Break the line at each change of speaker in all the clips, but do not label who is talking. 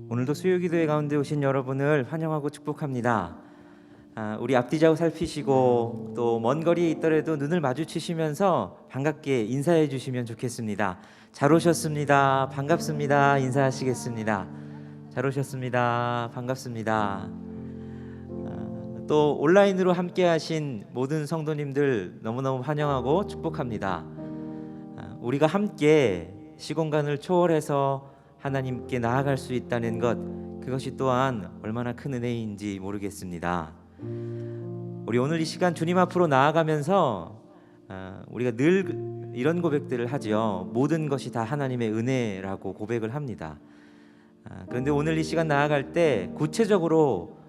오늘도 수요기도회 가운데 오신 여러분을 환영하고 축복합니다. 우리 앞뒤좌우 살피시고 또 먼 거리에 있더라도 눈을 마주치시면서 반갑게 인사해 주시면 좋겠습니다. 잘 오셨습니다. 반갑습니다. 인사하시겠습니다. 잘 오셨습니다. 반갑습니다. 또 온라인으로 함께 하신 모든 성도님들 너무너무 환영하고 축복합니다. 우리가 함께 시공간을 초월해서 하나님께 나아갈 수 있다는 것, 그것이 또한 얼마나 큰 은혜인지 모르겠습니다. 우리 오늘 이 시간 주님 앞으로 나아가면서 우리가 늘 이런 고백들을 하죠. 모든 것이 다 하나님의 은혜라고 고백을 합니다. 그런데 오늘 이 시간 나아갈 때 구체적으로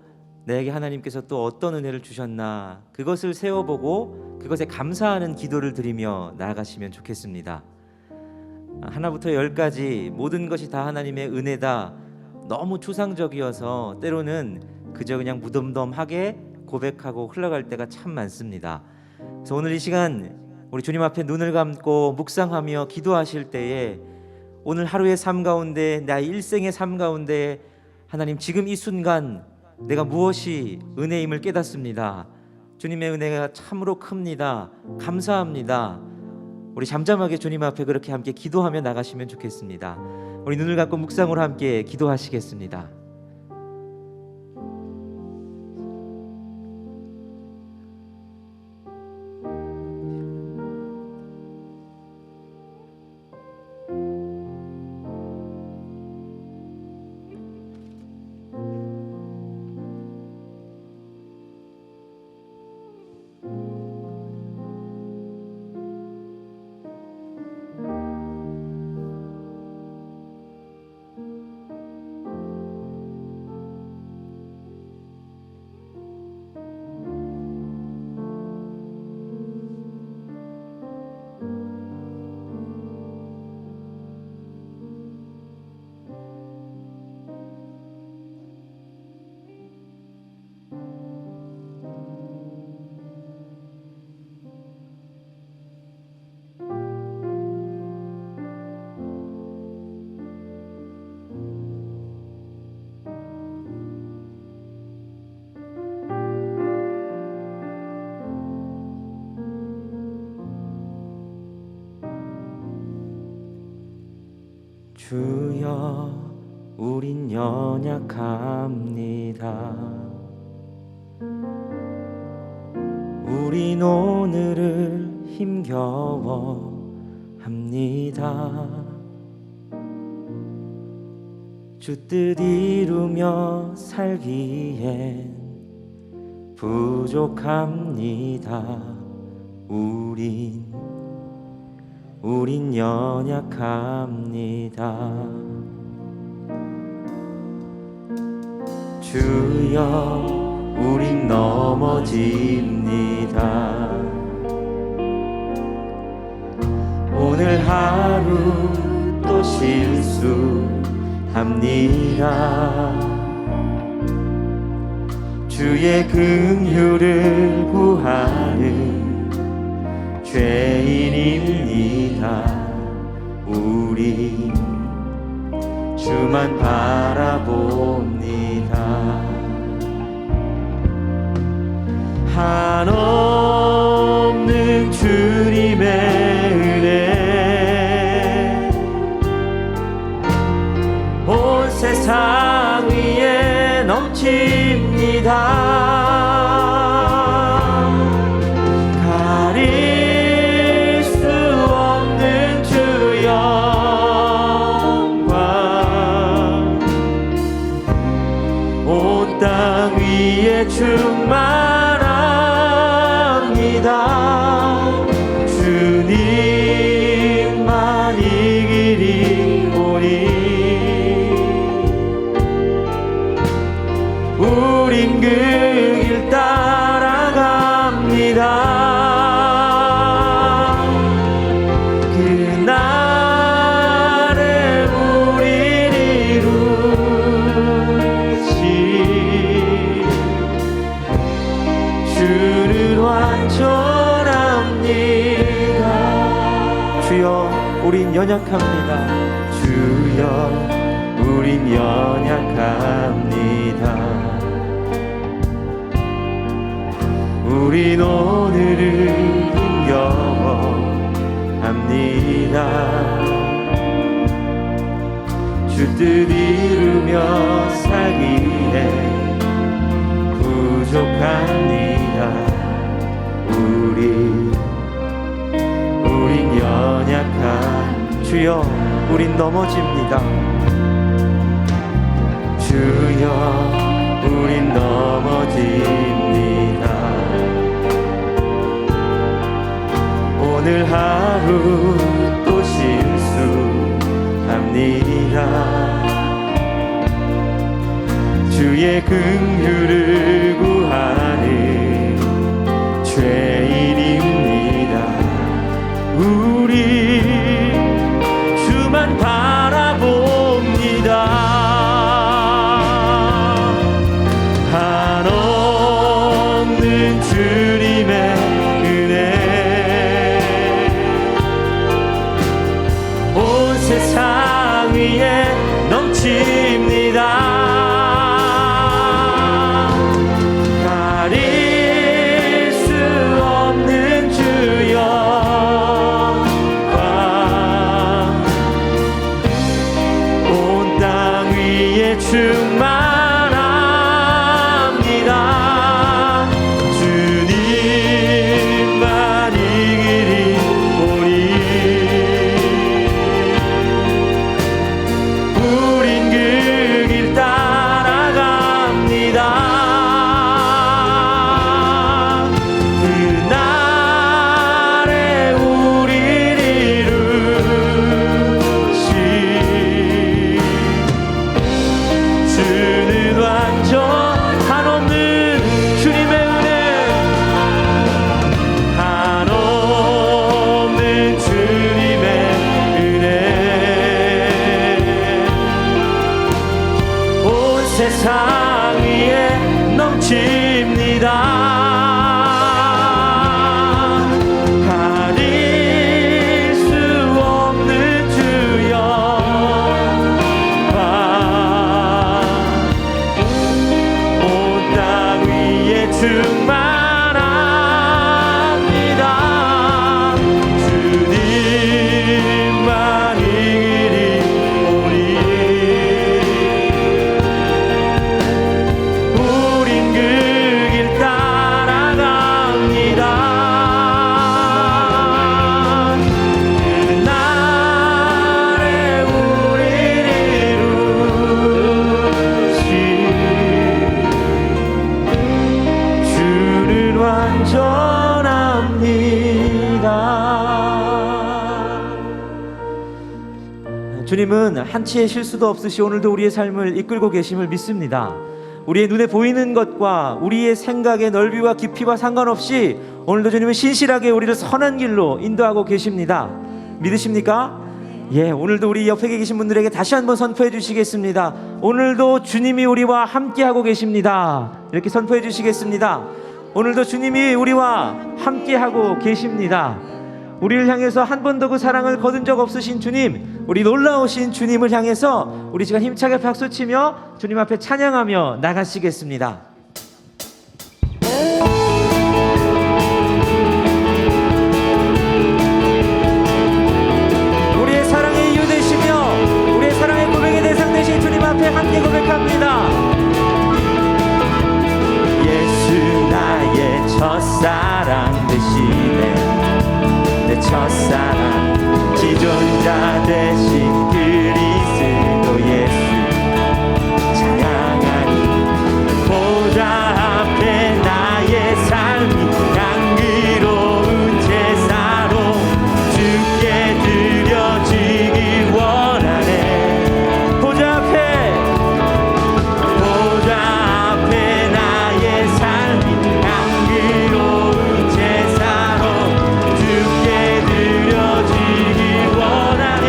내게 하나님께서 또 어떤 은혜를 주셨나, 그것을 세워보고 그것에 감사하는 기도를 드리며 나아가시면 좋겠습니다. 하나부터 10까지 모든 것이 다 하나님의 은혜다, 너무 추상적이어서 때로는 그저 그냥 무덤덤하게 고백하고 흘러갈 때가 참 많습니다. 그래서 오늘 이 시간 우리 주님 앞에 눈을 감고 묵상하며 기도하실 때에 오늘 하루의 삶 가운데, 나의 일생의 삶 가운데 하나님, 지금 이 순간 내가 무엇이 은혜임을 깨닫습니다. 주님의 은혜가 참으로 큽니다. 감사합니다. 우리 잠잠하게 주님 앞에 그렇게 함께 기도하며 나가시면 좋겠습니다. 우리 눈을 감고 묵상으로 함께 기도하시겠습니다. 주여, 우린 연약합니다. 우린 오늘을 힘겨워합니다. 주 뜻 이루며 살기엔 부족합니다. 우린 연약합니다. 주여, 우린 넘어집니다. 오늘 하루 또 실수합니다. 주의 긍휼을 구하는 죄인입니다. 우리 주만 바라봅니다. 한없는 주님의 은혜 온 세상 위에 넘칩니다. 충만합니다. 주님만 이 길이 오니 우린 그 길 따라갑니다. 그날에 우린 이루지 주는 완전합니다. 주여, 우린 연약합니다. 주여, 우린 연약합니다. 주 뜻 이루며 살기에 부족합니다. 우린 연약한 주여, 우린 넘어집니다. 주여, 우린 넘어집니다. 오늘 하루 또 실수합니다. 주의 긍휼을 구하는 죄인입니다. 우리 주만 바라봅니다. 한없는 주님의 은혜 온 세상 위에 넘칩니다. 충만합니다. 주님만 이기리 우린 그 길 따라갑니다. 그날에 우리를 이루신 주는 완전 한없는 주님의 은혜, 한없는 주님의 은혜 온 세상 위에 넘칩니다. 가릴 수 없는 주여 충만합니다. 주님만 이기리 우린 그 길 따라갑니다. 그날에 우리를 이루신 완전합니다. 주님은 한치의 실수도 없으시 오늘도 우리의 삶을 이끌고 계심을 믿습니다. 우리의 눈에 보이는 것과 우리의 생각의 넓이와 깊이와 상관없이 오늘도 주님은 신실하게 우리를 선한 길로 인도하고 계십니다. 믿으십니까? 예, 오늘도 우리 옆에 계신 분들에게 다시 한번 선포해 주시겠습니다. 오늘도 주님이 우리와 함께하고 계십니다. 이렇게 선포해 주시겠습니다. 오늘도 주님이 우리와 함께하고 계십니다. 우리를 향해서 한 번도 그 사랑을 거둔 적 없으신 주님, 우리 놀라우신 주님을 향해서 우리 시간 힘차게 박수치며 주님 앞에 찬양하며 나가시겠습니다. 우리의 사랑의 이유 되시며 우리의 사랑의 고백의 대상 되신 주님 앞에 함께 고백합니다. 나의 첫사랑 되시네. 내 첫사랑 지존자 되신 그리스도 예수 찬양하니 보좌 앞에 나의 삶이 향기로운 제사로 주께 드려지길 원하네. 보좌 앞에 나의 삶이 향기로운 제사로 주께 드려지길 원하네.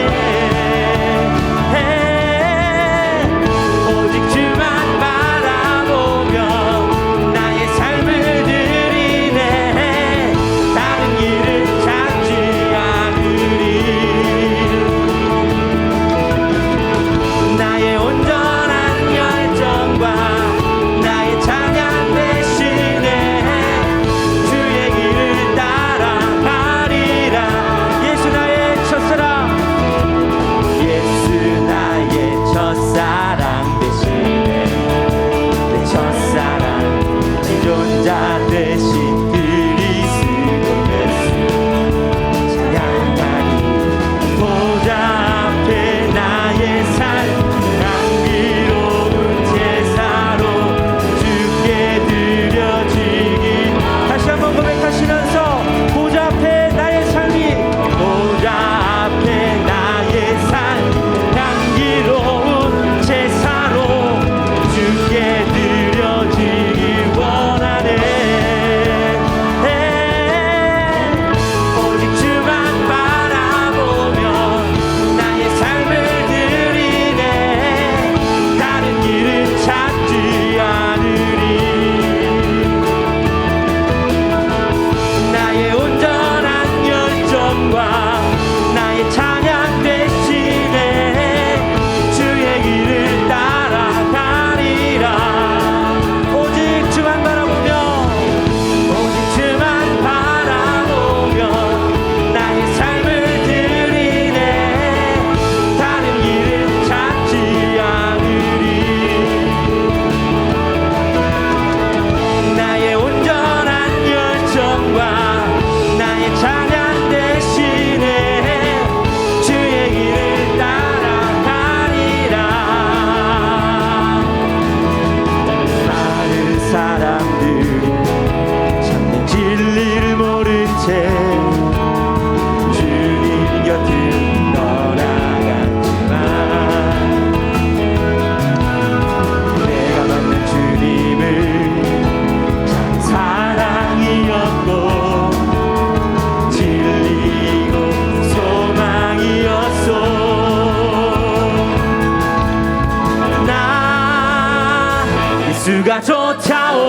예수가 좋다오.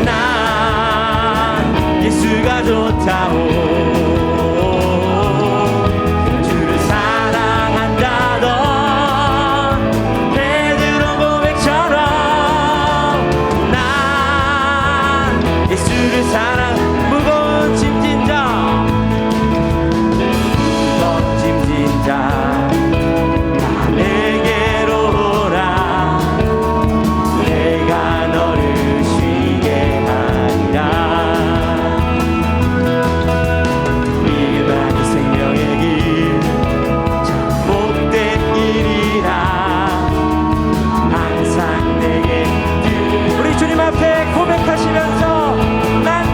난 예수가 좋다오. 주를 사랑한다던 베드로 고백처럼 난 예수를 사랑. 무거운 짐진 자, 무거운 짐진 자 고백하시면서 난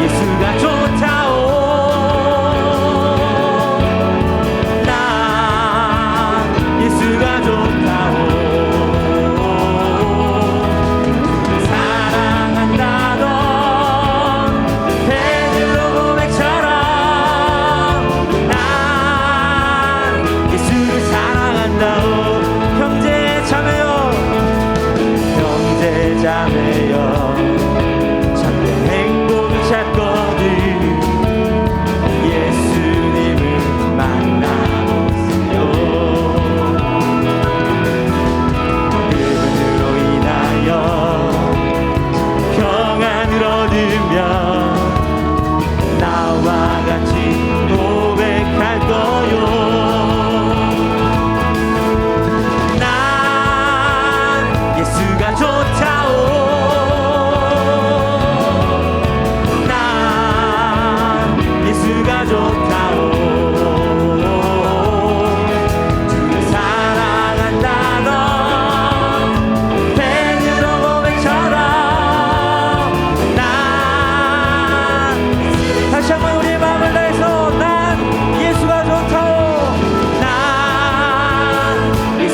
예수가 좋다오. 난 예수가 좋다오. 사랑한다던 베드로 고백처럼 난 예수를 사랑한다오. 형제 자매여, 자매여, 참된 행복을 찾거든 예수님을 만나보세요. 그분으로 인하여 평안을 얻으며 나와 같이 고백할 거요. 난 예수가 좋다오.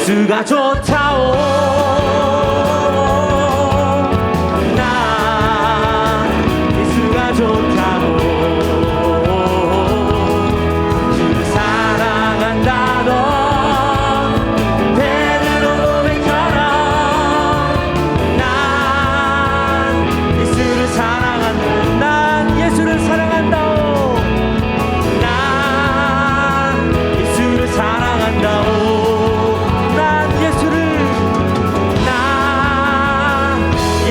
예수가 좋다오. 난 예수가 좋다오. 주를 사랑한다던 베드로 고백처럼 난 예수를 사랑한다. 난 예수를 사랑한다오. 난 예수를 사랑한다오.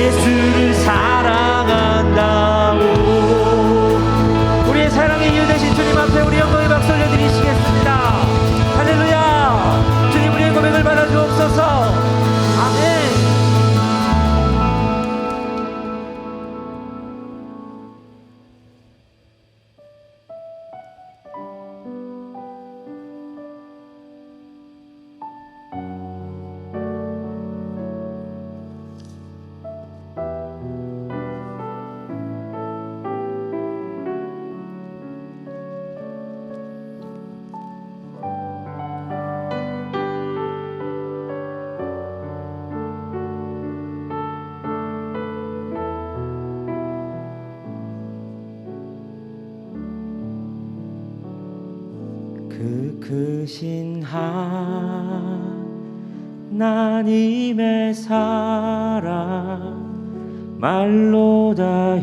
예수를 사랑한다오. 우리의 사랑의 이유 되신 주님 앞에 우리 영광의 박수 올려드리시겠습니다. 할렐루야. 주님, 우리의 고백을 받아주옵소서. 아멘. 그 크신 하나님의 사랑 말로 다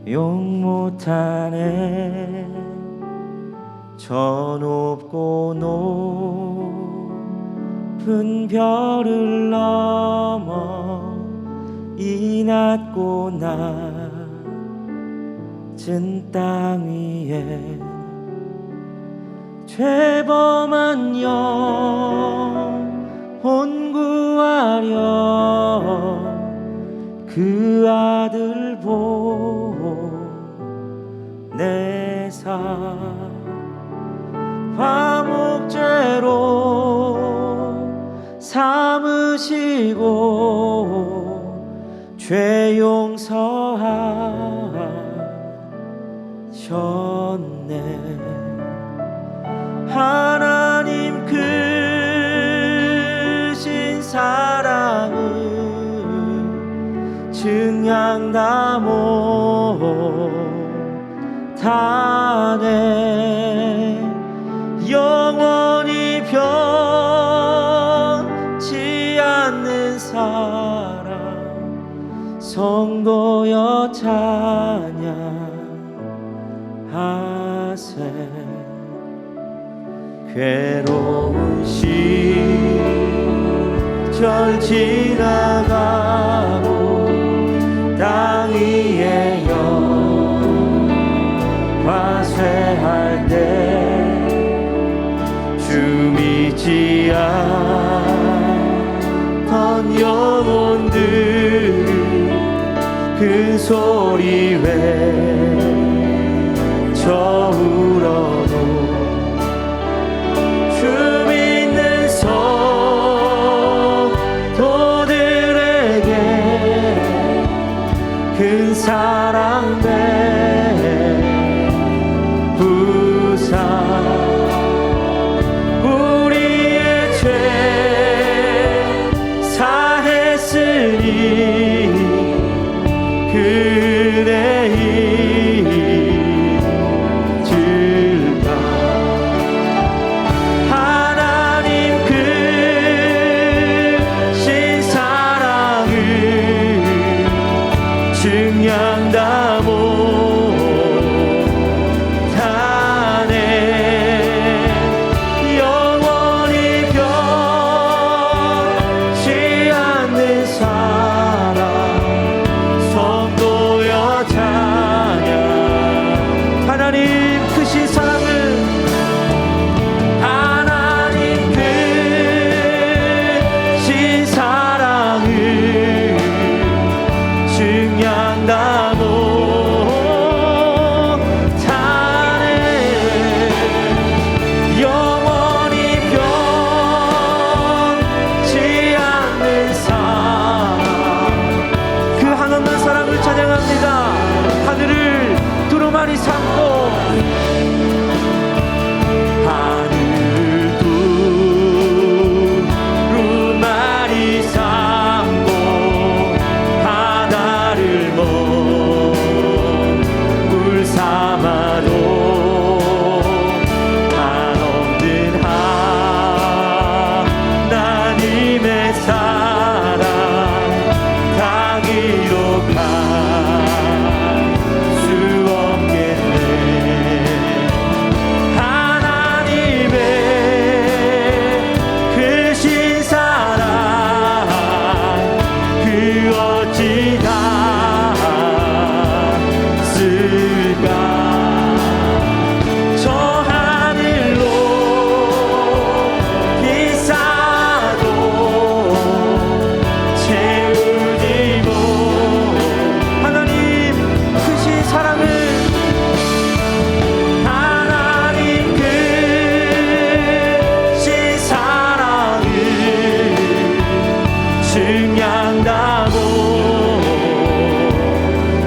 형용 못하네. 저 높고 높은 별을 넘어 이 낮고 낮은 땅 위에 죄범한 영혼 구하려 그 아들 보내사 화목제로 삼으시고 죄 용서하셨네. 하나님 크신 사랑을 증량 다 못하네. 영원히 변치 않는 사랑 성도여 찬양하세. 괴로운 시절 지나가고 땅 위에 영화쇠할 때 주 믿지 않던 영혼들 그 소리 외쳐 울어도 주 믿는 성도들에게 큰 사랑 베푸사. 우리의 죄 사했으니 그래 잊을까. 하나님 크신 사랑을 증량다 못하네. 영원히 변치 않는 사랑 성도여 찬양. 하나님 크신 사랑을, 하나님 크신 사랑을 증량다 못하네. 영원히 변치 않는 사랑, 그 한없는 사랑을 찬양합니다. 하늘을 두루마리 삼고 하늘을 두루마리 삼고 바다를 먹물 삼아도 한없는 하나님의 사랑 다 기록할 수 없겠네. 하나님의 크신 사랑 그 어찌 닿았을까. 저 하늘로 비싸도 채우지 못. 하나님 크신 사랑을, 하나님 크신 사랑을 증량다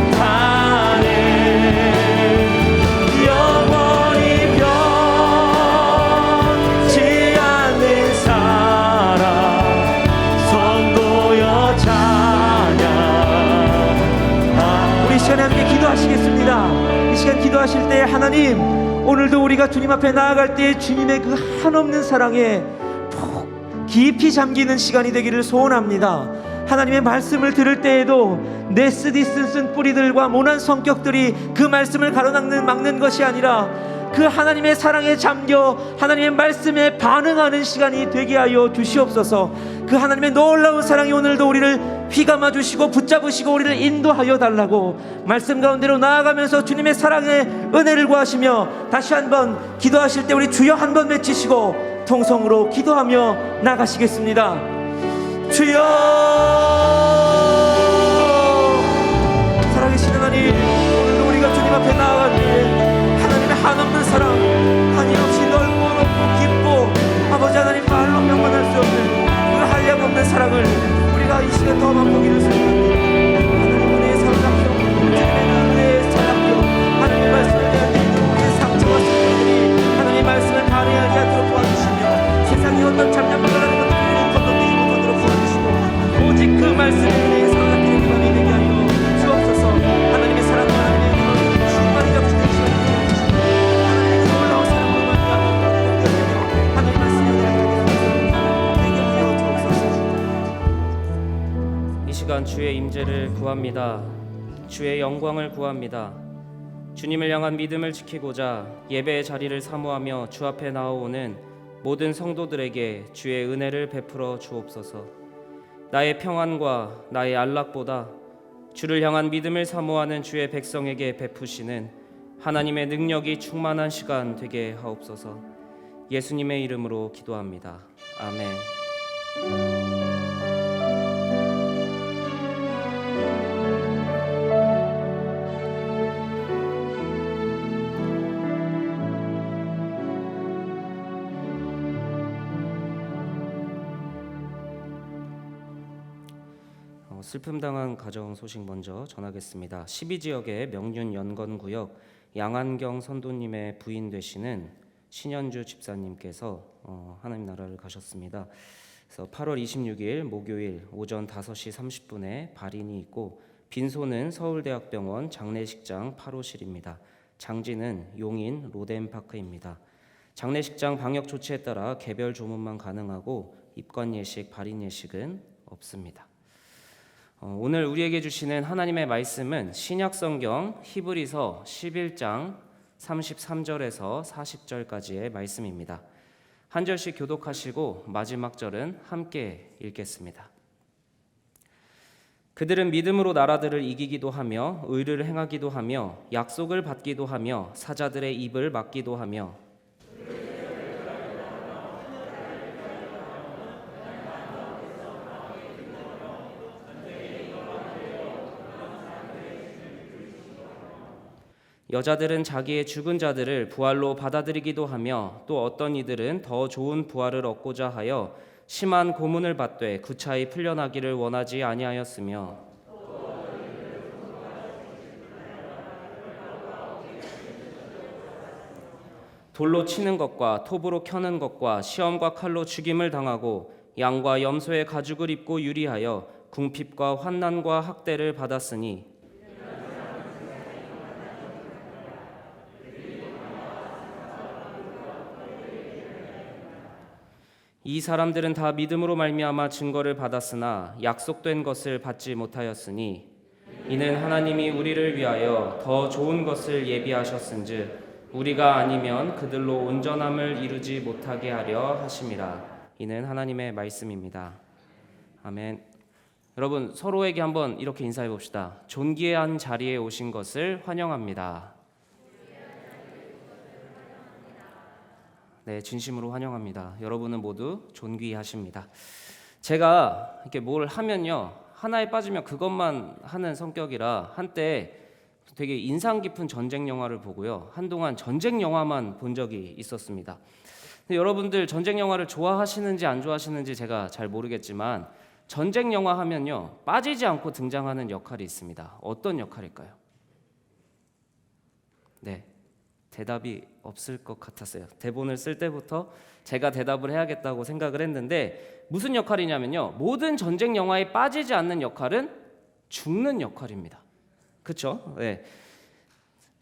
못하네. 영원히 변치 않는 사랑 성도여 찬양. 우리 시간에 함께 기도하시겠습니다. 이 시간 기도하실 때 하나님, 오늘도 우리가 주님 앞에 나아갈 때 주님의 그 한없는 사랑에 푹 깊이 잠기는 시간이 되기를 소원합니다. 하나님의 말씀을 들을 때에도 내 쓰디쓴 뿌리들과 모난 성격들이 그 말씀을 막는 것이 아니라 그 하나님의 사랑에 잠겨 하나님의 말씀에 반응하는 시간이 되게 하여 주시옵소서. 그 하나님의 놀라운 사랑이 오늘도 우리를 휘감아 주시고 붙잡으시고 우리를 인도하여 달라고 말씀 가운데로 나아가면서 주님의 사랑의 은혜를 구하시며 다시 한번 기도하실 때 우리 주여 한번 외치시고 통성으로 기도하며 나가시겠습니다. 주여. 살아계신 하나님, 오늘도 우리가 주님 앞에 나아갈 때 하나님의 한없는 사랑, 한없이 넓고 높고 깊고 아버지 하나님 말로 명만할 수 없는 그 한량없는 사랑을 우리가 이 시간 더 맛보기를 소원합니다. 하나님 은혜의 사랑하며 주님의 은혜의 사랑하며 하나님의 말씀을 대한 우리의 상처와 슬픔들이 하나님의 말씀을 반응하게 하도록 도와주시며 세상의 어떤 잡념을 하는 것들을 건너뛰지 못하도록 도와주시고 오직 그 말씀이
구합니다. 주의 영광을 구합니다. 주님을 향한 믿음을 지키고자 예배의 자리를 사모하며 주 앞에 나아오는 모든 성도들에게 주의 은혜를 베풀어 주옵소서. 나의 평안과 나의 안락보다 주를 향한 믿음을 사모하는 주의 백성에게 베푸시는 하나님의 능력이 충만한 시간 되게 하옵소서. 예수님의 이름으로 기도합니다. 아멘. 슬픔당한 가정 소식 먼저 전하겠습니다. 12지역의 명륜 연건구역 양안경 선도님의 부인 되시는 신현주 집사님께서 하나님 나라를 가셨습니다. 그래서 8월 26일 목요일 오전 5시 30분에 발인이 있고 빈소는 서울대학병원 장례식장 8호실입니다. 장지는 용인 로덴파크입니다. 장례식장 방역 조치에 따라 개별 조문만 가능하고 입관 예식, 발인 예식은 없습니다. 오늘 우리에게 주시는 하나님의 말씀은 신약성경 히브리서 11장 33절에서 40절까지의 말씀입니다. 한 절씩 교독하시고 마지막 절은 함께 읽겠습니다. 그들은 믿음으로 나라들을 이기기도 하며 의를 행하기도 하며 약속을 받기도 하며 사자들의 입을 막기도 하며 여자들은 자기의 죽은 자들을 부활로 받아들이기도 하며 또 어떤 이들은 더 좋은 부활을 얻고자 하여 심한 고문을 받되 구차히 풀려나기를 원하지 아니하였으며 돌로 치는 것과 톱으로 켜는 것과 시험과 칼로 죽임을 당하고 양과 염소의 가죽을 입고 유리하여 궁핍과 환난과 학대를 받았으니 이 사람들은 다 믿음으로 말미암아 증거를 받았으나 약속된 것을 받지 못하였으니 이는 하나님이 우리를 위하여 더 좋은 것을 예비하셨은즉 우리가 아니면 그들로 온전함을 이루지 못하게 하려 하심이라. 이는 하나님의 말씀입니다. 아멘. 여러분, 서로에게 한번 이렇게 인사해 봅시다. 존귀한 자리에 오신 것을 환영합니다. 네, 진심으로 환영합니다. 여러분은 모두 존귀하십니다. 제가 이렇게 뭘 하면요, 하나에 빠지면 그것만 하는 성격이라 한때 되게 인상 깊은 전쟁 영화를 보고요, 한동안 전쟁 영화만 본 적이 있었습니다. 근데 여러분들 전쟁 영화를 좋아하시는지 안 좋아하시는지 제가 잘 모르겠지만 전쟁 영화 하면요, 빠지지 않고 등장하는 역할이 있습니다. 어떤 역할일까요? 네, 대답이 없을 것 같았어요. 대본을 쓸 때부터 제가 대답을 해야겠다고 생각을 했는데 무슨 역할이냐면요, 모든 전쟁 영화에 빠지지 않는 역할은 죽는 역할입니다. 그렇죠? 네.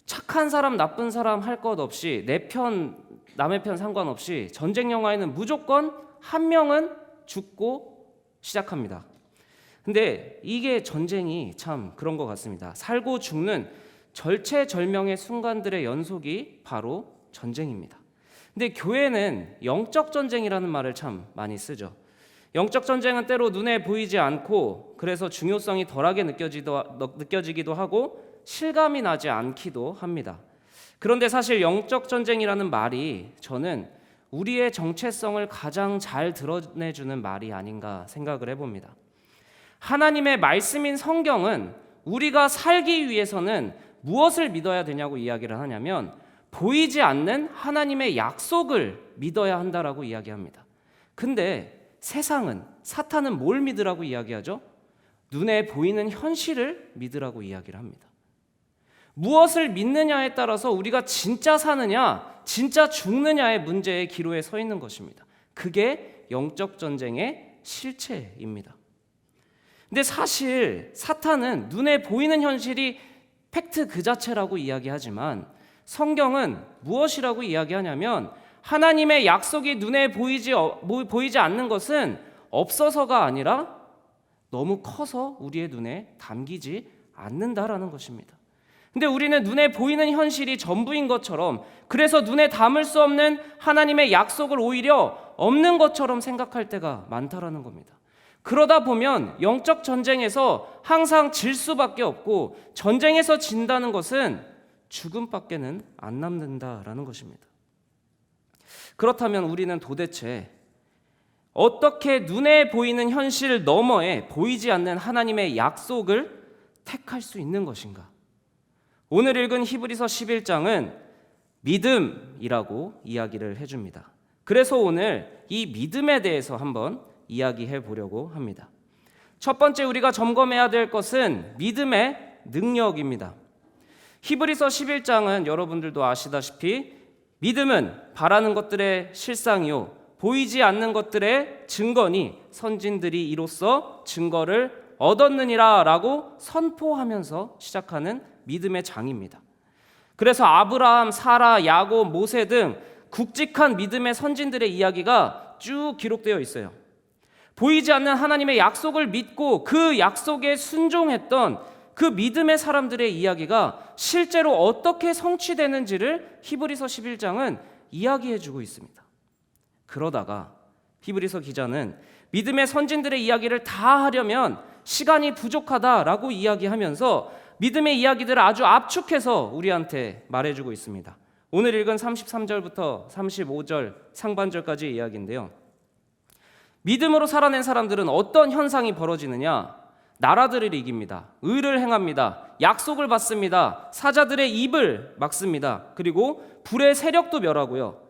착한 사람, 나쁜 사람 할 것 없이 내 편, 남의 편 상관없이 전쟁 영화에는 무조건 한 명은 죽고 시작합니다. 근데 이게 전쟁이 참 그런 것 같습니다. 살고 죽는 절체절명의 순간들의 연속이 바로 전쟁입니다. 근데 교회는 영적 전쟁이라는 말을 참 많이 쓰죠. 영적 전쟁은 때로 눈에 보이지 않고 그래서 중요성이 덜하게 느껴지기도 하고 실감이 나지 않기도 합니다. 그런데 사실 영적 전쟁이라는 말이 저는 우리의 정체성을 가장 잘 드러내주는 말이 아닌가 생각을 해봅니다. 하나님의 말씀인 성경은 우리가 살기 위해서는 무엇을 믿어야 되냐고 이야기를 하냐면 보이지 않는 하나님의 약속을 믿어야 한다라고 이야기합니다. 근데 세상은, 사탄은 뭘 믿으라고 이야기하죠? 눈에 보이는 현실을 믿으라고 이야기를 합니다. 무엇을 믿느냐에 따라서 우리가 진짜 사느냐, 진짜 죽느냐의 문제의 기로에 서 있는 것입니다. 그게 영적 전쟁의 실체입니다. 근데 사실 사탄은 눈에 보이는 현실이 팩트 그 자체라고 이야기하지만 성경은 무엇이라고 이야기하냐면 하나님의 약속이 눈에 보이지 않는 것은 없어서가 아니라 너무 커서 우리의 눈에 담기지 않는다라는 것입니다. 근데 우리는 눈에 보이는 현실이 전부인 것처럼, 그래서 눈에 담을 수 없는 하나님의 약속을 오히려 없는 것처럼 생각할 때가 많다라는 겁니다. 그러다 보면 영적 전쟁에서 항상 질 수밖에 없고, 전쟁에서 진다는 것은 죽음밖에는 안 남는다라는 것입니다. 그렇다면 우리는 도대체 어떻게 눈에 보이는 현실 너머에 보이지 않는 하나님의 약속을 택할 수 있는 것인가? 오늘 읽은 히브리서 11장은 믿음이라고 이야기를 해줍니다. 그래서 오늘 이 믿음에 대해서 한번 이야기해 보려고 합니다. 첫 번째 우리가 점검해야 될 것은 믿음의 능력입니다. 히브리서 11장은 여러분들도 아시다시피 믿음은 바라는 것들의 실상이요 보이지 않는 것들의 증거니 선진들이 이로써 증거를 얻었느니라 라고 선포하면서 시작하는 믿음의 장입니다. 그래서 아브라함, 사라, 야곱, 모세 등 굵직한 믿음의 선진들의 이야기가 쭉 기록되어 있어요. 보이지 않는 하나님의 약속을 믿고 그 약속에 순종했던 그 믿음의 사람들의 이야기가 실제로 어떻게 성취되는지를 히브리서 11장은 이야기해주고 있습니다. 그러다가 히브리서 기자는 믿음의 선진들의 이야기를 다 하려면 시간이 부족하다라고 이야기하면서 믿음의 이야기들을 아주 압축해서 우리한테 말해주고 있습니다. 오늘 읽은 33절부터 35절 상반절까지의 이야기인데요. 믿음으로 살아낸 사람들은 어떤 현상이 벌어지느냐? 나라들을 이깁니다. 의를 행합니다. 약속을 받습니다. 사자들의 입을 막습니다. 그리고 불의 세력도 멸하고요.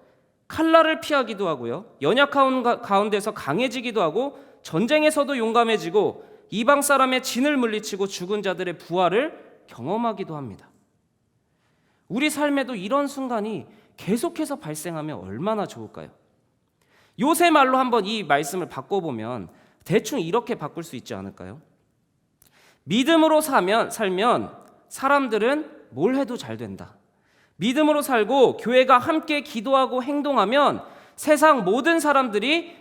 칼날을 피하기도 하고요. 연약한 가운데서 강해지기도 하고 전쟁에서도 용감해지고 이방 사람의 진을 물리치고 죽은 자들의 부활을 경험하기도 합니다. 우리 삶에도 이런 순간이 계속해서 발생하면 얼마나 좋을까요? 요새 말로 한번 이 말씀을 바꿔보면 대충 이렇게 바꿀 수 있지 않을까요? 믿음으로 살면 사람들은 뭘 해도 잘 된다. 믿음으로 살고 교회가 함께 기도하고 행동하면 세상 모든 사람들이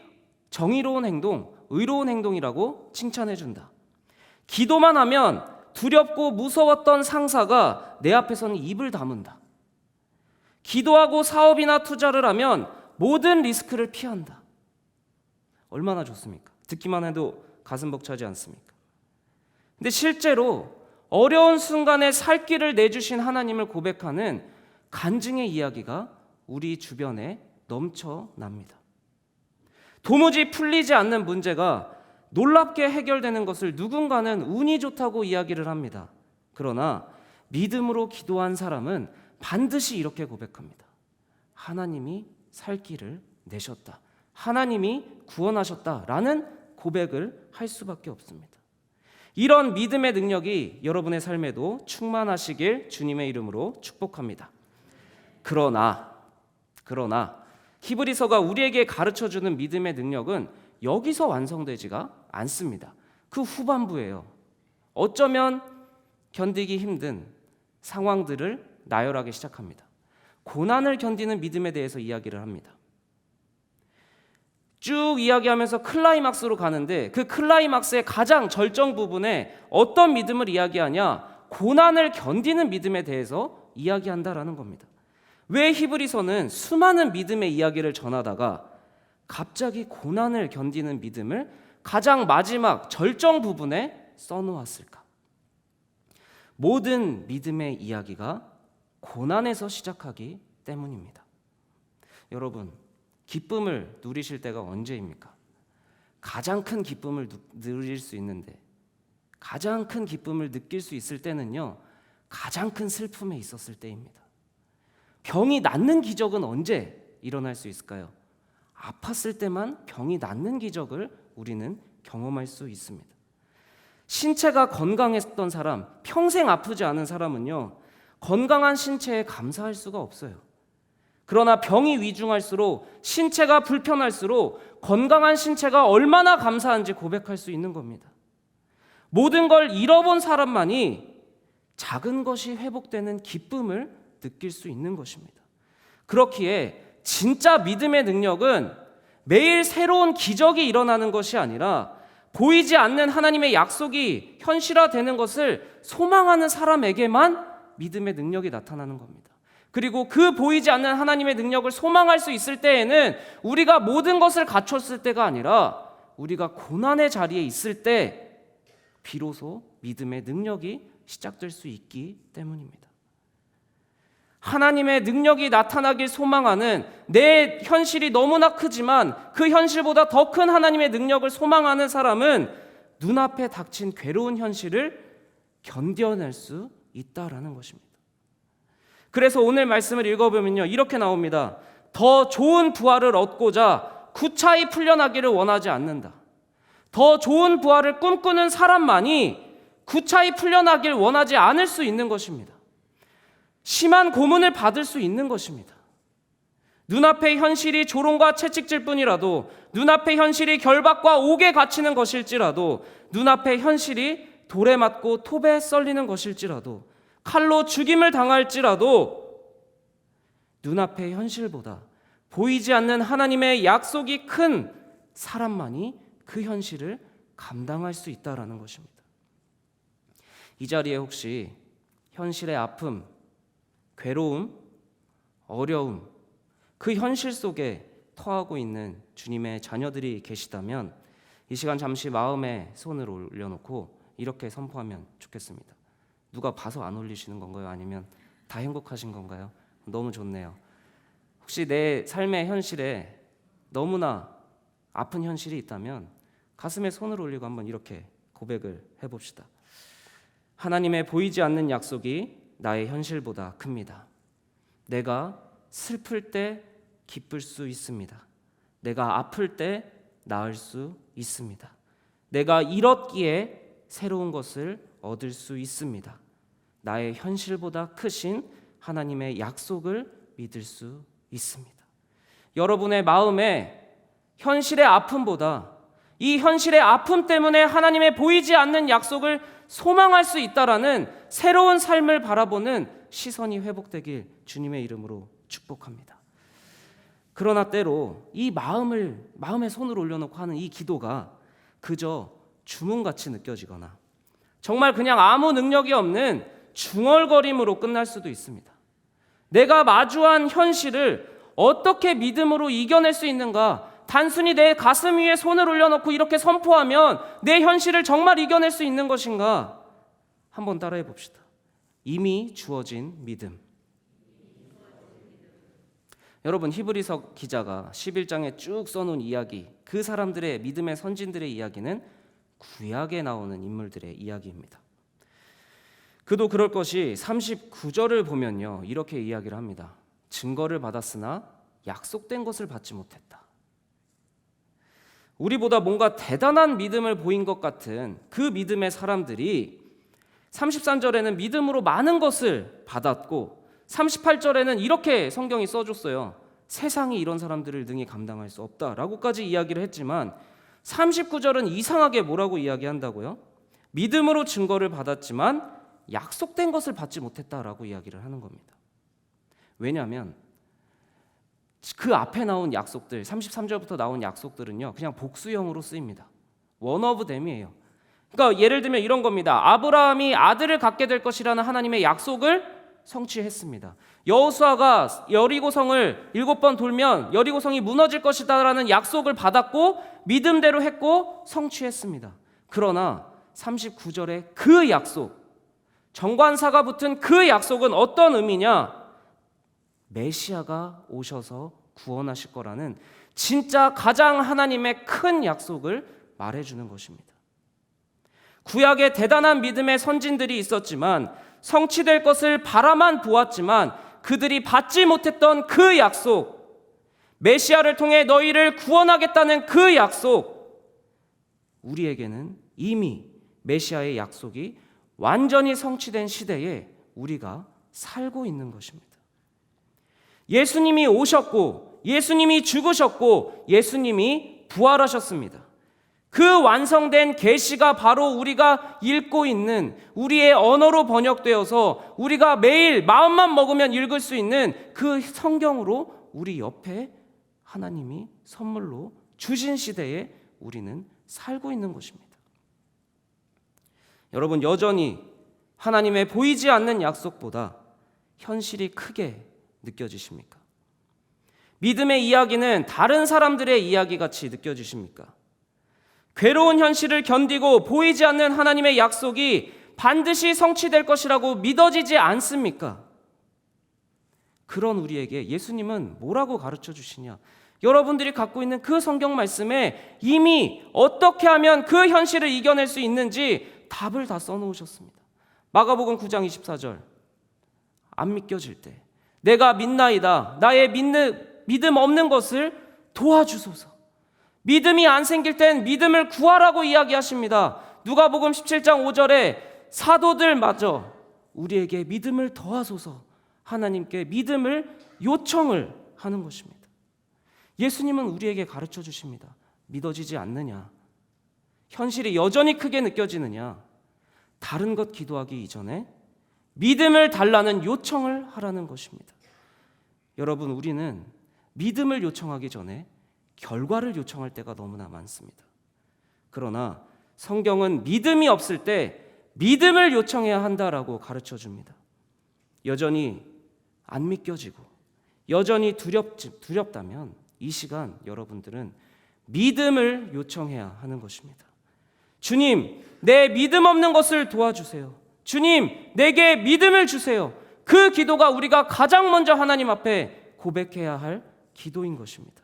정의로운 행동, 의로운 행동이라고 칭찬해 준다. 기도만 하면 두렵고 무서웠던 상사가 내 앞에서는 입을 다문다. 기도하고 사업이나 투자를 하면 모든 리스크를 피한다. 얼마나 좋습니까? 듣기만 해도 가슴 벅차지 않습니까? 근데 실제로 어려운 순간에 살 길을 내주신 하나님을 고백하는 간증의 이야기가 우리 주변에 넘쳐납니다. 도무지 풀리지 않는 문제가 놀랍게 해결되는 것을 누군가는 운이 좋다고 이야기를 합니다. 그러나 믿음으로 기도한 사람은 반드시 이렇게 고백합니다. 하나님이 살 길을 내셨다. 하나님이 구원하셨다라는 고백을 할 수밖에 없습니다. 이런 믿음의 능력이 여러분의 삶에도 충만하시길 주님의 이름으로 축복합니다. 그러나 히브리서가 우리에게 가르쳐주는 믿음의 능력은 여기서 완성되지가 않습니다. 그 후반부예요. 어쩌면 견디기 힘든 상황들을 나열하기 시작합니다. 고난을 견디는 믿음에 대해서 이야기를 합니다. 쭉 이야기하면서 클라이막스로 가는데 그 클라이막스의 가장 절정 부분에 어떤 믿음을 이야기하냐? 고난을 견디는 믿음에 대해서 이야기한다라는 겁니다. 왜 히브리서는 수많은 믿음의 이야기를 전하다가 갑자기 고난을 견디는 믿음을 가장 마지막 절정 부분에 써놓았을까? 모든 믿음의 이야기가 고난에서 시작하기 때문입니다. 여러분, 기쁨을 누리실 때가 언제입니까? 가장 큰 기쁨을 누릴 수 있는데, 가장 큰 기쁨을 느낄 수 있을 때는요, 가장 큰 슬픔에 있었을 때입니다. 병이 낫는 기적은 언제 일어날 수 있을까요? 아팠을 때만 병이 낫는 기적을 우리는 경험할 수 있습니다. 신체가 건강했던 사람, 평생 아프지 않은 사람은요, 건강한 신체에 감사할 수가 없어요. 그러나 병이 위중할수록, 신체가 불편할수록 건강한 신체가 얼마나 감사한지 고백할 수 있는 겁니다. 모든 걸 잃어본 사람만이 작은 것이 회복되는 기쁨을 느낄 수 있는 것입니다. 그렇기에 진짜 믿음의 능력은 매일 새로운 기적이 일어나는 것이 아니라 보이지 않는 하나님의 약속이 현실화되는 것을 소망하는 사람에게만 믿음의 능력이 나타나는 겁니다. 그리고 그 보이지 않는 하나님의 능력을 소망할 수 있을 때에는 우리가 모든 것을 갖췄을 때가 아니라 우리가 고난의 자리에 있을 때 비로소 믿음의 능력이 시작될 수 있기 때문입니다. 하나님의 능력이 나타나길 소망하는, 내 현실이 너무나 크지만 그 현실보다 더 큰 하나님의 능력을 소망하는 사람은 눈앞에 닥친 괴로운 현실을 견뎌낼 수 있다라는 것입니다. 그래서 오늘 말씀을 읽어보면요, 이렇게 나옵니다. 더 좋은 부활을 얻고자 구차히 풀려나기를 원하지 않는다. 더 좋은 부활을 꿈꾸는 사람만이 구차히 풀려나길 원하지 않을 수 있는 것입니다. 심한 고문을 받을 수 있는 것입니다. 눈앞의 현실이 조롱과 채찍질 뿐이라도, 눈앞의 현실이 결박과 옥에 갇히는 것일지라도, 눈앞의 현실이 돌에 맞고 톱에 썰리는 것일지라도, 칼로 죽임을 당할지라도 눈앞의 현실보다 보이지 않는 하나님의 약속이 큰 사람만이 그 현실을 감당할 수 있다는 것입니다. 이 자리에 혹시 현실의 아픔, 괴로움, 어려움, 그 현실 속에 터하고 있는 주님의 자녀들이 계시다면 이 시간 잠시 마음에 손을 올려놓고 이렇게 선포하면 좋겠습니다. 누가 봐서 안 올리시는 건가요? 아니면 다 행복하신 건가요? 너무 좋네요. 혹시 내 삶의 현실에 너무나 아픈 현실이 있다면 가슴에 손을 올리고 한번 이렇게 고백을 해봅시다. 하나님의 보이지 않는 약속이 나의 현실보다 큽니다. 내가 슬플 때 기쁠 수 있습니다. 내가 아플 때 나을 수 있습니다. 내가 잃었기에 새로운 것을 얻을 수 있습니다. 나의 현실보다 크신 하나님의 약속을 믿을 수 있습니다. 여러분의 마음에 현실의 아픔보다 이 현실의 아픔 때문에 하나님의 보이지 않는 약속을 소망할 수 있다라는 새로운 삶을 바라보는 시선이 회복되길 주님의 이름으로 축복합니다. 그러나 때로 이 마음에 손을 올려놓고 하는 이 기도가 그저 주문같이 느껴지거나 정말 그냥 아무 능력이 없는 중얼거림으로 끝날 수도 있습니다. 내가 마주한 현실을 어떻게 믿음으로 이겨낼 수 있는가? 단순히 내 가슴 위에 손을 올려놓고 이렇게 선포하면 내 현실을 정말 이겨낼 수 있는 것인가? 한번 따라해 봅시다. 이미 주어진 믿음. 여러분, 히브리서 기자가 11장에 쭉 써놓은 이야기, 그 사람들의 믿음의 선진들의 이야기는 구약에 나오는 인물들의 이야기입니다. 그도 그럴 것이 39절을 보면요, 이렇게 이야기를 합니다. 증거를 받았으나 약속된 것을 받지 못했다. 우리보다 뭔가 대단한 믿음을 보인 것 같은 그 믿음의 사람들이 33절에는 믿음으로 많은 것을 받았고 38절에는 이렇게 성경이 써줬어요. 세상이 이런 사람들을 능히 감당할 수 없다라고까지 이야기를 했지만 39절은 이상하게 뭐라고 이야기한다고요? 믿음으로 증거를 받았지만 약속된 것을 받지 못했다라고 이야기를 하는 겁니다. 왜냐하면 그 앞에 나온 약속들, 33절부터 나온 약속들은요, 그냥 복수형으로 쓰입니다. one of them이에요. 그러니까 예를 들면 이런 겁니다. 아브라함이 아들을 갖게 될 것이라는 하나님의 약속을 성취했습니다. 여호수아가 여리고성을 7번 돌면 여리고성이 무너질 것이다라는 약속을 받았고 믿음대로 했고 성취했습니다. 그러나 39절의 그 약속, 정관사가 붙은 그 약속은 어떤 의미냐? 메시아가 오셔서 구원하실 거라는 진짜 가장 하나님의 큰 약속을 말해주는 것입니다. 구약에 대단한 믿음의 선진들이 있었지만 성취될 것을 바라만 보았지만 그들이 받지 못했던 그 약속, 메시아를 통해 너희를 구원하겠다는 그 약속, 우리에게는 이미 메시아의 약속이 완전히 성취된 시대에 우리가 살고 있는 것입니다. 예수님이 오셨고 예수님이 죽으셨고 예수님이 부활하셨습니다. 그 완성된 계시가 바로 우리가 읽고 있는 우리의 언어로 번역되어서 우리가 매일 마음만 먹으면 읽을 수 있는 그 성경으로 우리 옆에 하나님이 선물로 주신 시대에 우리는 살고 있는 것입니다. 여러분, 여전히 하나님의 보이지 않는 약속보다 현실이 크게 느껴지십니까? 믿음의 이야기는 다른 사람들의 이야기같이 느껴지십니까? 괴로운 현실을 견디고 보이지 않는 하나님의 약속이 반드시 성취될 것이라고 믿어지지 않습니까? 그런 우리에게 예수님은 뭐라고 가르쳐 주시냐? 여러분들이 갖고 있는 그 성경 말씀에 이미 어떻게 하면 그 현실을 이겨낼 수 있는지 답을 다 써놓으셨습니다. 마가복음 9장 24절, 안 믿겨질 때 내가 믿나이다, 나의 믿음 없는 것을 도와주소서. 믿음이 안 생길 땐 믿음을 구하라고 이야기하십니다. 누가복음 17장 5절에 사도들마저 우리에게 믿음을 더하소서 하나님께 믿음을 요청을 하는 것입니다. 예수님은 우리에게 가르쳐 주십니다. 믿어지지 않느냐? 현실이 여전히 크게 느껴지느냐? 다른 것 기도하기 이전에 믿음을 달라는 요청을 하라는 것입니다. 여러분, 우리는 믿음을 요청하기 전에 결과를 요청할 때가 너무나 많습니다. 그러나 성경은 믿음이 없을 때 믿음을 요청해야 한다라고 가르쳐 줍니다. 여전히 안 믿겨지고 여전히 두렵다면 이 시간 여러분들은 믿음을 요청해야 하는 것입니다. 주님, 내 믿음 없는 것을 도와주세요. 주님, 내게 믿음을 주세요. 그 기도가 우리가 가장 먼저 하나님 앞에 고백해야 할 기도인 것입니다.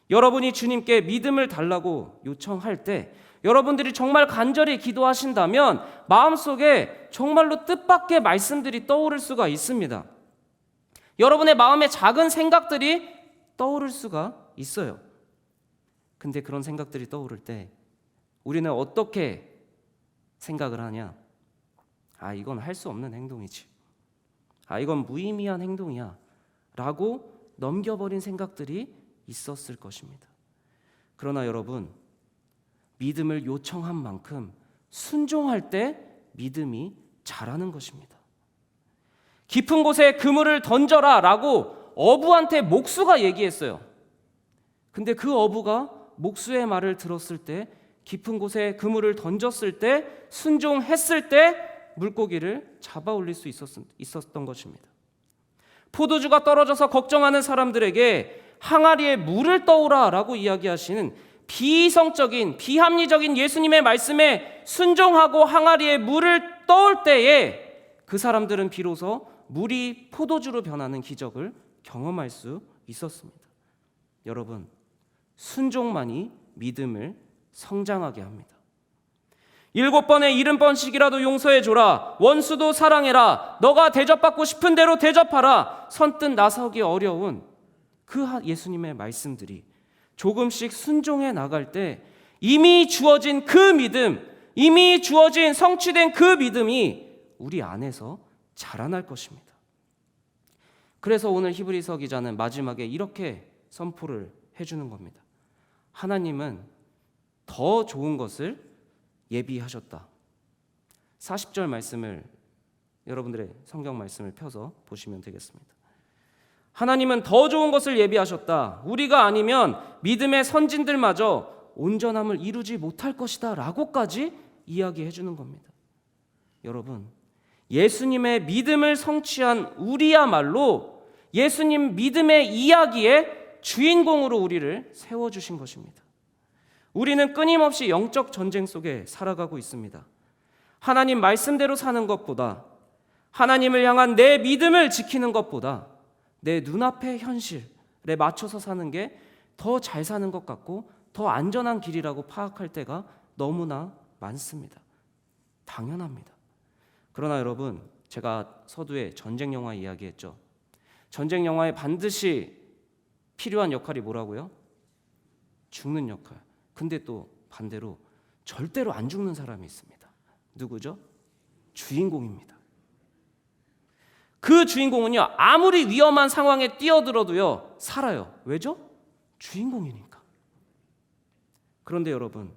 여러분이 주님께 믿음을 달라고 요청할 때 여러분들이 정말 간절히 기도하신다면 마음속에 정말로 뜻밖의 말씀들이 떠오를 수가 있습니다. 여러분의 마음에 작은 생각들이 떠오를 수가 있어요. 근데 그런 생각들이 떠오를 때 우리는 어떻게 생각을 하냐? 아, 이건 할 수 없는 행동이지. 아, 이건 무의미한 행동이야. 라고 넘겨버린 생각들이 있었을 것입니다. 그러나 여러분, 믿음을 요청한 만큼 순종할 때 믿음이 자라는 것입니다. 깊은 곳에 그물을 던져라 라고 어부한테 목수가 얘기했어요. 근데 그 어부가 목수의 말을 들었을 때, 깊은 곳에 그물을 던졌을 때, 순종했을 때 물고기를 잡아 올릴 수 있었던 것입니다. 포도주가 떨어져서 걱정하는 사람들에게 항아리에 물을 떠오라 라고 이야기하시는 비이성적인, 비합리적인 예수님의 말씀에 순종하고 항아리에 물을 떠올 때에 그 사람들은 비로소 물이 포도주로 변하는 기적을 경험할 수 있었습니다. 여러분, 순종만이 믿음을 성장하게 합니다. 7번에 70번씩이라도 용서해줘라. 원수도 사랑해라. 너가 대접받고 싶은 대로 대접하라. 선뜻 나서기 어려운 그 예수님의 말씀들이 조금씩 순종해 나갈 때 이미 주어진 그 믿음, 이미 주어진 성취된 그 믿음이 우리 안에서 자라날 것입니다. 그래서 오늘 히브리서 기자는 마지막에 이렇게 선포를 해주는 겁니다. 하나님은 더 좋은 것을 예비하셨다. 40절 말씀을, 여러분들의 성경 말씀을 펴서 보시면 되겠습니다. 하나님은 더 좋은 것을 예비하셨다. 우리가 아니면 믿음의 선진들마저 온전함을 이루지 못할 것이다 라고까지 이야기해 주는 겁니다. 여러분, 예수님의 믿음을 성취한 우리야말로 예수님 믿음의 이야기의 주인공으로 우리를 세워주신 것입니다. 우리는 끊임없이 영적 전쟁 속에 살아가고 있습니다. 하나님 말씀대로 사는 것보다, 하나님을 향한 내 믿음을 지키는 것보다 내 눈앞의 현실에 맞춰서 사는 게 더 잘 사는 것 같고 더 안전한 길이라고 파악할 때가 너무나 많습니다. 당연합니다. 그러나 여러분, 제가 서두에 전쟁 영화 이야기했죠. 전쟁 영화에 반드시 필요한 역할이 뭐라고요? 죽는 역할. 근데 또 반대로 절대로 안 죽는 사람이 있습니다. 누구죠? 주인공입니다. 그 주인공은요, 아무리 위험한 상황에 뛰어들어도요 살아요. 왜죠? 주인공이니까. 그런데 여러분,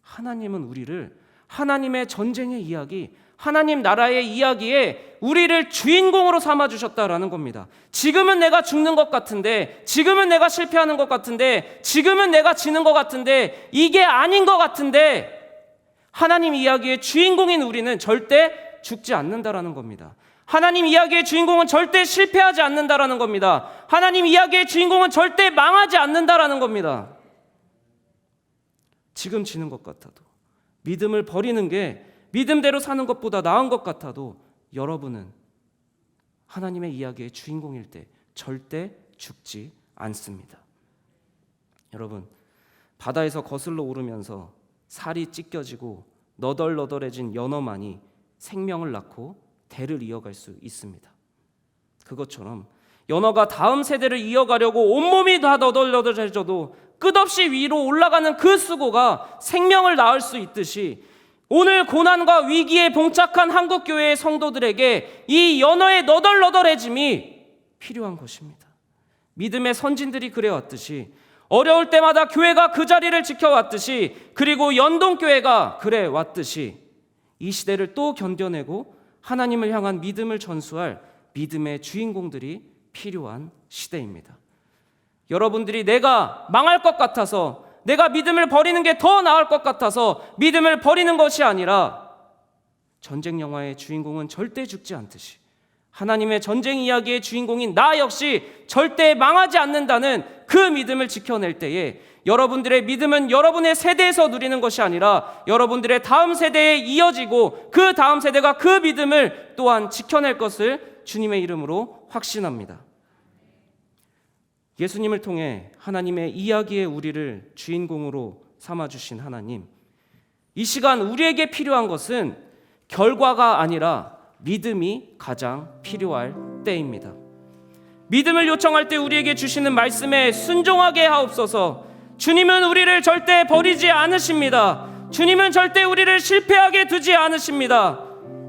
하나님은 우리를 하나님의 전쟁의 이야기, 하나님 나라의 이야기에 우리를 주인공으로 삼아주셨다라는 겁니다. 지금은 내가 죽는 것 같은데, 지금은 내가 실패하는 것 같은데, 지금은 내가 지는 것 같은데, 이게 아닌 것 같은데, 하나님 이야기의 주인공인 우리는 절대 죽지 않는다라는 겁니다. 하나님 이야기의 주인공은 절대 실패하지 않는다라는 겁니다. 하나님 이야기의 주인공은 절대 망하지 않는다라는 겁니다. 지금 지는 것 같아도, 믿음을 버리는 게 믿음대로 사는 것보다 나은 것 같아도, 여러분은 하나님의 이야기의 주인공일 때 절대 죽지 않습니다. 여러분, 바다에서 거슬러 오르면서 살이 찢겨지고 너덜너덜해진 연어만이 생명을 낳고 대를 이어갈 수 있습니다. 그것처럼 연어가 다음 세대를 이어가려고 온몸이 다 너덜너덜해져도 끝없이 위로 올라가는 그 수고가 생명을 낳을 수 있듯이, 오늘 고난과 위기에 봉착한 한국교회의 성도들에게 이 연어의 너덜너덜해짐이 필요한 것입니다. 믿음의 선진들이 그래왔듯이, 어려울 때마다 교회가 그 자리를 지켜왔듯이, 그리고 연동교회가 그래왔듯이 이 시대를 또 견뎌내고 하나님을 향한 믿음을 전수할 믿음의 주인공들이 필요한 시대입니다. 여러분들이 내가 망할 것 같아서, 내가 믿음을 버리는 게 더 나을 것 같아서 믿음을 버리는 것이 아니라, 전쟁 영화의 주인공은 절대 죽지 않듯이 하나님의 전쟁 이야기의 주인공인 나 역시 절대 망하지 않는다는 그 믿음을 지켜낼 때에, 여러분들의 믿음은 여러분의 세대에서 누리는 것이 아니라 여러분들의 다음 세대에 이어지고, 그 다음 세대가 그 믿음을 또한 지켜낼 것을 주님의 이름으로 확신합니다. 예수님을 통해 하나님의 이야기의 우리를 주인공으로 삼아주신 하나님, 이 시간 우리에게 필요한 것은 결과가 아니라 믿음이 가장 필요할 때입니다. 믿음을 요청할 때 우리에게 주시는 말씀에 순종하게 하옵소서. 주님은 우리를 절대 버리지 않으십니다. 주님은 절대 우리를 실패하게 두지 않으십니다.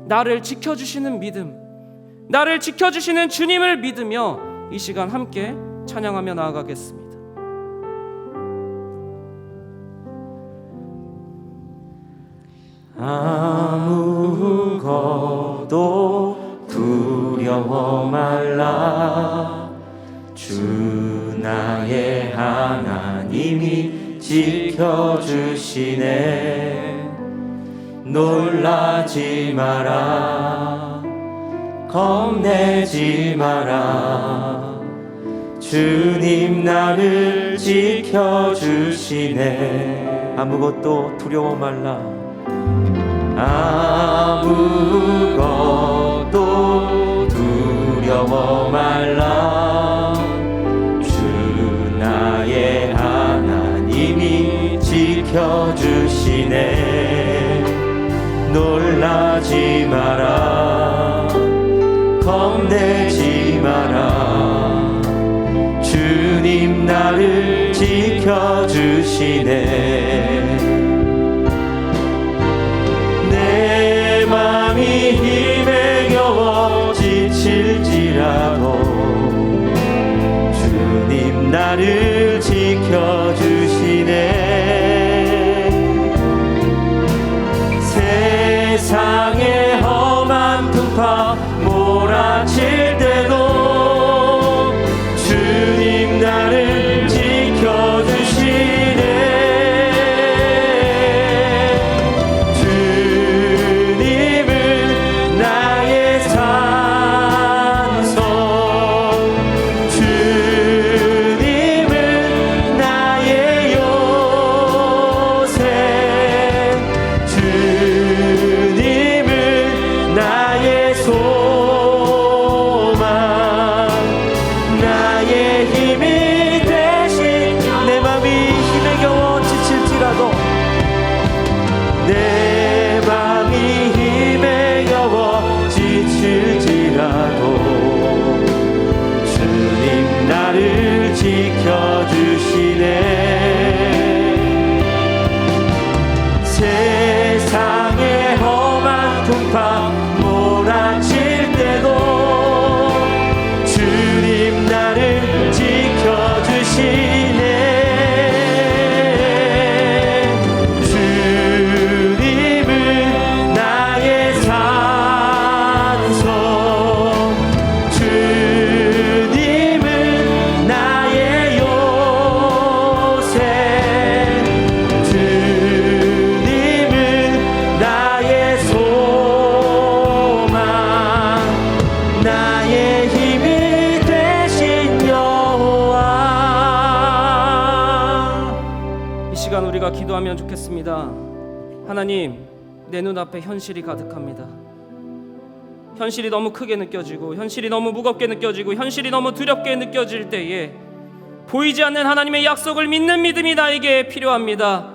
나를 지켜주시는 믿음, 나를 지켜주시는 주님을 믿으며 이 시간 함께 찬양하며 나아가겠습니다.
아무것도 두려워 말라. 주 나의 하나님이 지켜주시네. 놀라지 마라, 겁내지 마라. 주님 나를 지켜주시네. 아무것도 두려워 말라. 아무것도 두려워 말라. 주 나의 하나님이 지켜주시네. 놀라지 마라, 겁내지 마라. 주님 나를 지켜주시네. 내 맘이 힘에 겨워 지칠지라도 주님 나를 지켜주시네. 세상의 험한 풍파 몰아칠 때도 주님 나를 지켜주시네. 주님은 나의 산성, 주님은 나의 요새, 주님은 나의 소망, 나의 힘이 되신. 내 맘이 힘에 겨워 지칠지라도, 내 맘이 힘에 겨워 지칠지라도 주님 나를 지켜주시네. 세상의 험한 풍파 몰아칠 때도 주님 나를 지켜주시네. 주님은 나의 산
시간 우리가 기도하면 좋겠습니다. 하나님, 내 눈앞에 현실이 가득합니다. 현실이 너무 크게 느껴지고, 현실이 너무 무겁게 느껴지고, 현실이 너무 두렵게 느껴질 때에 보이지 않는 하나님의 약속을 믿는 믿음이 나에게 필요합니다.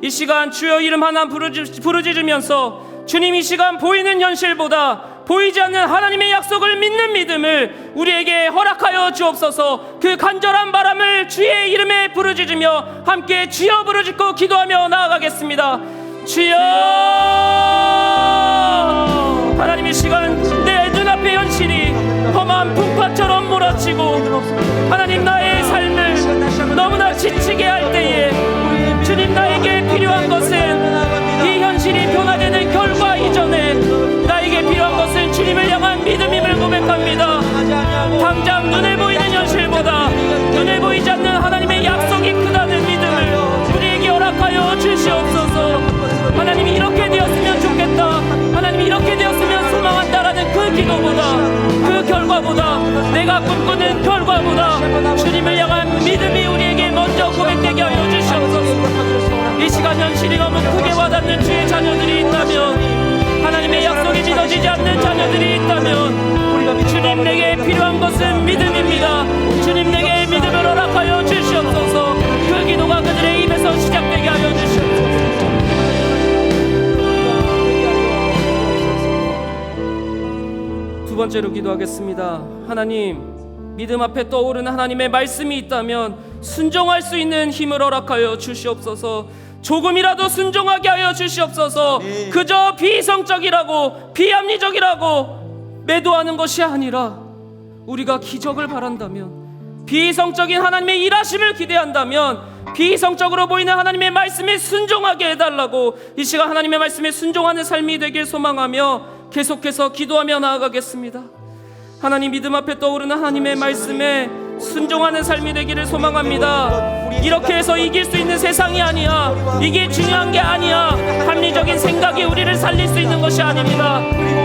이 시간 주여 이름 하나 부르짖으면서 주님, 이 시간 보이는 현실보다 보이지 않는 하나님의 약속을 믿는 믿음을 우리에게 허락하여 주옵소서. 그 간절한 바람을 주의 이름에 부르짖으며 함께 주여 부르짖고 기도하며 나아가겠습니다. 주여, 하나님, 이 시간 내 눈앞의 현실이 험한 풍파처럼 몰아치고 하나님, 나의 삶을 너무나 지치게 할 때에 주님, 나에게 필요한 것은 이 현실이 변화되는 결과 이전에 나에게 필요한 것은 주님을 향한 믿음임을 고백합니다. 당장 눈에 보이는 현실보다 눈에 보이지 않는 하나님의 약속이 크다는 믿음을 우리에게 허락하여 주시옵소서. 하나님, 이렇게 되었으면 좋겠다, 하나님 이렇게 되었으면 소망한다라는 그 기도보다, 그 결과보다, 내가 꿈꾸는 결과보다 주님을 향한 믿음이 우리에게 먼저 고백되게 하여 주시옵소서. 이 시간 현실이 너무 크게 와닿는 주의 자녀들이 있다면, 하나님의 약속이 믿어지지 않는 자녀들이 있다면, 주님, 내게 필요한 것은 믿음입니다. 주님, 내게 믿음을 허락하여 주시옵소서. 그 기도가 그들의 입에서 시작되게 하여 주시옵소서. 두 번째로 기도하겠습니다. 하나님, 믿음 앞에 떠오르는 하나님의 말씀이 있다면 순종할 수 있는 힘을 허락하여 주시옵소서. 조금이라도 순종하게 하여 주시옵소서. 그저 비이성적이라고 비합리적이라고 매도하는 것이 아니라 우리가 기적을 바란다면, 비이성적인 하나님의 일하심을 기대한다면 비이성적으로 보이는 하나님의 말씀에 순종하게 해달라고 이 시간 하나님의 말씀에 순종하는 삶이 되길 소망하며 계속해서 기도하며 나아가겠습니다. 하나님, 믿음 앞에 떠오르는 하나님의 말씀에 순종하는 삶이 되기를 소망합니다. 이렇게 해서 이길 수 있는 세상이 아니야, 이게 중요한 게 아니야, 합리적인 생각이 우리를 살릴 수 있는 것이 아닙니다.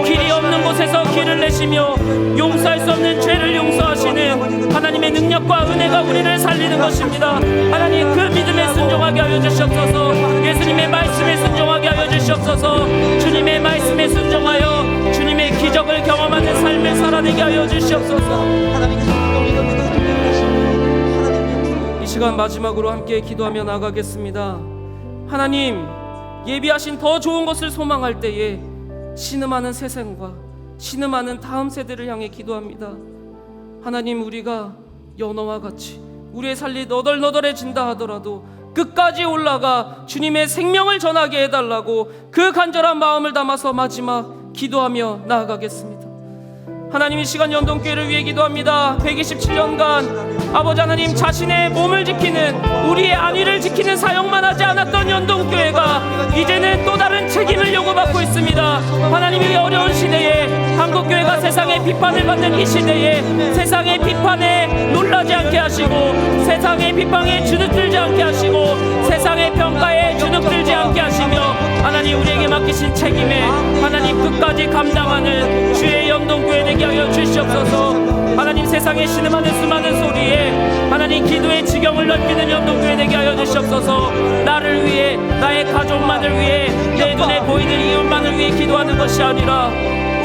길이 없는 곳에서 길을 내시며 용서할 수 없는 죄를 용서하시는 하나님의 능력과 은혜가 우리를 살리는 것입니다. 하나님, 그 믿음에 순종하게 하여 주시옵소서. 예수님의 말씀에 순종하게 하여 주시옵소서. 주님의 말씀에 순종하여 주님의 기적을 경험하는 삶을 살아내게 하여 주시옵소서. 이 시간 마지막으로 함께 기도하며 나가겠습니다. 하나님, 예비하신 더 좋은 것을 소망할 때에 신음하는 세상과 신음하는 다음 세대를 향해 기도합니다. 하나님, 우리가 연어와 같이 우리의 삶이 너덜너덜해진다 하더라도 끝까지 올라가 주님의 생명을 전하게 해달라고 그 간절한 마음을 담아서 마지막 기도하며 나아가겠습니다. 하나님, 이 시간 연동교회를 위해 기도합니다. 127년간 아버지 하나님, 자신의 몸을 지키는, 우리의 안위를 지키는 사역만 하지 않았던 연동교회가 이제는 또 다른 책임을 요구받고 있습니다. 하나님, 이 어려운 시대에 한국교회가 세상의 비판을 받는 이 시대에 세상의 비판에 놀라지 않게 하시고, 세상의 비판에 주눅들지 않게 하시고, 세상의 평가에 주눅들지 않게 하시며, 하나님, 우리에게 맡기신 책임에 하나님 끝까지 감당하는 주의 연동교회 되게 하여 주시옵소서. 하나님, 세상에 신음하는 수많은 소리에 하나님 기도의 지경을 넓히는 연동교회 되게 하여 주시옵소서. 나를 위해, 나의 가족만을 위해, 내 눈에 보이는 이웃만을 위해 기도하는 것이 아니라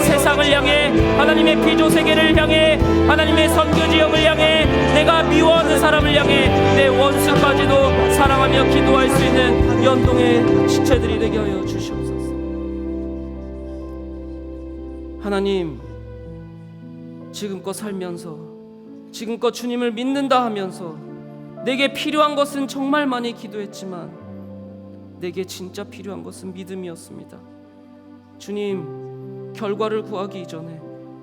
세상을 향해, 하나님의 피조세계를 향해, 하나님의 선교지역을 향해, 내가 미워하는 사람을 향해, 내 원수까지도 사랑하며 기도할 수 있는 연동의 지체들이 되게 하여 주시옵소서. 하나님, 지금껏 살면서, 지금껏 주님을 믿는다 하면서 내게 필요한 것은 정말 많이 기도했지만 내게 진짜 필요한 것은 믿음이었습니다. 주님, 결과를 구하기 이전에,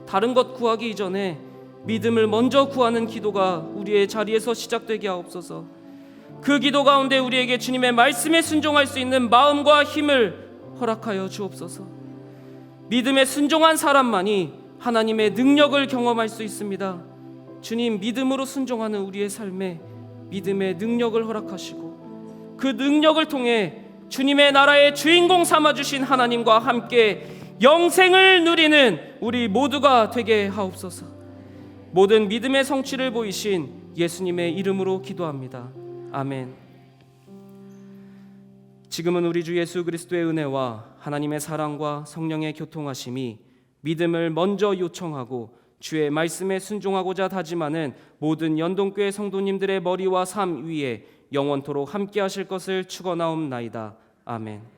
다른 것 구하기 이전에 믿음을 먼저 구하는 기도가 우리의 자리에서 시작되게 하옵소서. 그 기도 가운데 우리에게 주님의 말씀에 순종할 수 있는 마음과 힘을 허락하여 주옵소서. 믿음에 순종한 사람만이 하나님의 능력을 경험할 수 있습니다. 주님, 믿음으로 순종하는 우리의 삶에 믿음의 능력을 허락하시고 그 능력을 통해 주님의 나라의 주인공 삼아주신 하나님과 함께 영생을 누리는 우리 모두가 되게 하옵소서. 모든 믿음의 성취를 보이신 예수님의 이름으로 기도합니다. 아멘. 지금은 우리 주 예수 그리스도의 은혜와 하나님의 사랑과 성령의 교통하심이 믿음을 먼저 요청하고 주의 말씀에 순종하고자 다짐하는 모든 연동교회 성도님들의 머리와 삶 위에 영원토록 함께 하실 것을 축원하옵나이다. 아멘.